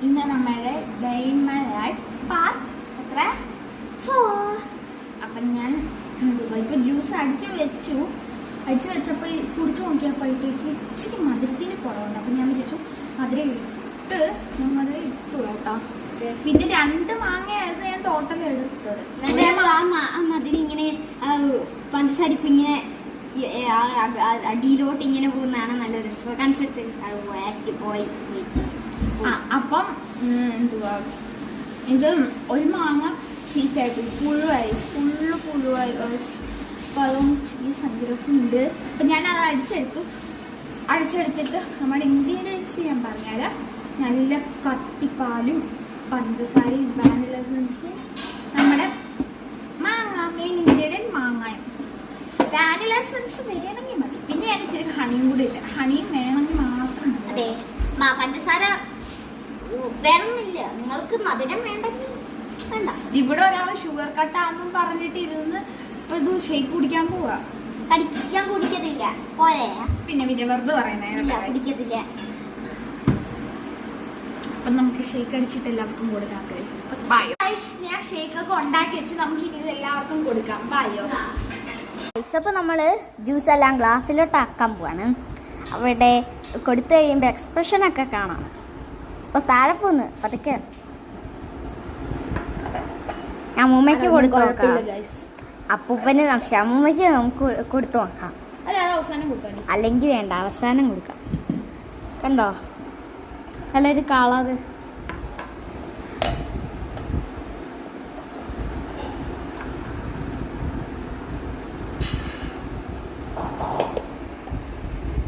ഇന്ന് നമ്മുടെ day in my life part എത്ര 4. അപ്പം ഞാൻ ഇപ്പോൾ ജ്യൂസ് അടിച്ച് വെച്ചപ്പോൾ കുടിച്ച് നോക്കിയപ്പോഴത്തേക്ക് ഇച്ചിരി മധുരത്തിന് കുറവുണ്ട്. അപ്പം ഞാൻ വിചാരിച്ചു മധുരം ഇട്ട് കേട്ടോ. പിന്നെ 2 മാങ്ങയായിരുന്നു ഞാൻ ടോട്ടൽ എടുത്തത്. മധുരം ഇങ്ങനെ പഞ്ചസാരിപ്പ് ഇങ്ങനെ അടിയിലോട്ട് ഇങ്ങനെ പോകുന്നതാണ് നല്ല രസം. കൺസെപ്റ്റ് പോയി. അപ്പം എന്തുവാ ഇത് ഒരു മാങ്ങ ചീത്തയായിട്ട് പുഴുവായി പുഴുവായി. അപ്പോൾ അതുകൊണ്ട് ഈ സഞ്ചരക്കുണ്ട്. അപ്പം ഞാനത് അടിച്ചെടുത്തിട്ട് നമ്മുടെ ഇൻഗ്രീഡിയൻസ് ഞാൻ പറഞ്ഞുതരാം. നല്ല കട്ടിപ്പാലും പഞ്ചസാരയും വാനില എസൻസും നമ്മുടെ മെയിൻ ഇൻഗ്രീഡിയൻറ്റ് മാങ്ങയും. വാനില എസൻസ് വേണമെങ്കിൽ മതി. പിന്നെ ഞാൻ ഇച്ചിരി ഹണിയും കൂടി ഇട്ട്. ഹണിയും വേണമെങ്കിൽ മാത്രം മതി. അതെ, പഞ്ചസാര വേണമെന്നില്ല. നിങ്ങൾക്ക് മധുരം വേണ്ടെങ്കിൽ വേണ്ട. ഇവിടെ ഒരാള് ഷുഗർ കട്ടാന്നും പറഞ്ഞിട്ട് ഇരുന്ന് ഇപ്പൊ ഇത് ഷേക്ക് കുടിക്കാൻ പോവാ. ഞാൻ കുടിക്കത്തില്ല. പോയേ പിന്നെ വെറുതെ പറയുന്നേ. കുടിക്കത്തില്ല. അപ്പൊ നമുക്ക് ഷേക്ക് അടിച്ചിട്ട് എല്ലാവർക്കും കൊടുക്കാം. ഞാൻ ഷേക്ക് ഒക്കെ ഉണ്ടാക്കി വെച്ച് നമുക്ക് ഇനി ഇത് എല്ലാവർക്കും കൊടുക്കാം. ബായോ. അപ്പൊ നമ്മള് ജ്യൂസ് എല്ലാം ഗ്ലാസ്സിലോട്ട് ആക്കാൻ പോവാണ്. അവിടെ കൊടുത്തു കഴിയുമ്പോ എക്സ്പ്രഷൻ ഒക്കെ കാണാം. താഴെ പോന്ന് പതുക്കെ അമ്മൂമ്മയ്ക്ക് കൊടുത്തു നോക്കാം. അപ്പൂപ്പന് സംശയം. അമ്മൂമ്മയ്ക്ക് നമുക്ക് കൊടുത്തു നോക്കാം. അല്ലെങ്കിൽ വേണ്ട, അവസാനം കൊടുക്കാം. കണ്ടോ നല്ലൊരു കളറ്.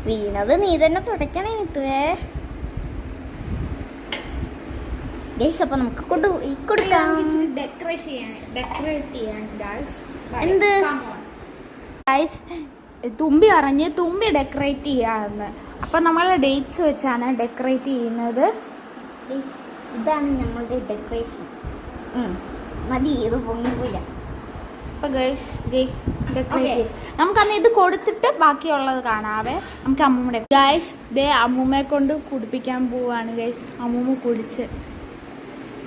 വീണത് നീ തന്നെ തുടയ്ക്കണേ നിത്തുവേ. ഗൈസ് അപ്പൊ നമുക്ക് കൊടുക്കാം. എന്ത് ഗൈസ് തുമ്പി അറിഞ്ഞ് തുമ്പി ഡെക്കറേറ്റ് ചെയ്യാന്ന്. അപ്പൊ നമ്മൾ ഡേറ്റ്സ് വെച്ചാണ് ഡെക്കറേറ്റ് ചെയ്യുന്നത്. ഇതാണ് നമ്മളുടെ ഡെക്കറേഷൻ. മതി, ഇത് പൊങ്ങിപ്പോയില്ല. അപ്പൊ ഗൈസ് നമുക്കന്ന് ഇത് കൊടുത്തിട്ട് ബാക്കിയുള്ളത് കാണാവേ. നമുക്ക് അമ്മൂമ്മയുടെ ഗൈസ് അമ്മൂമ്മയെ കൊണ്ട് കുടിപ്പിക്കാൻ പോവാണ്. ഗൈസ് അമ്മൂമ്മ കുടിച്ച്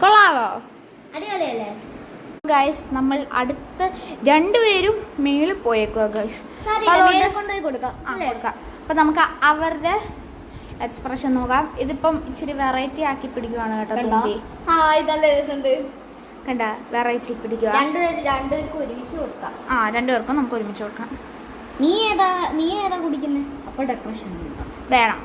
കൊള്ളാവോ? അടിപൊളിയല്ലേ ഗൈസ്? നമ്മൾ അടുത്ത 2 പേരും മേളിൽ പോയേക്കുക ഗൈസ്. കൊടുക്കാം. അപ്പൊ നമുക്ക് അവരുടെ എക്സ്പ്രഷൻ നോക്കാം. ഇതിപ്പം ഇച്ചിരി വെറൈറ്റി ആക്കി പിടിക്കുവാണ് കേട്ടോ. നല്ല രസമുണ്ട്. കണ്ട വെറൈറ്റി പിടിക്കുക. 2 പേർക്കും ഒരുമിച്ച് കൊടുക്കാം. 2 പേർക്കും നമുക്ക് ഒരുമിച്ച് കൊടുക്കാം. നീ ഏതാ കുടിക്കുന്നത്? അപ്പൊ ഡെക്കറേഷൻ വേണം.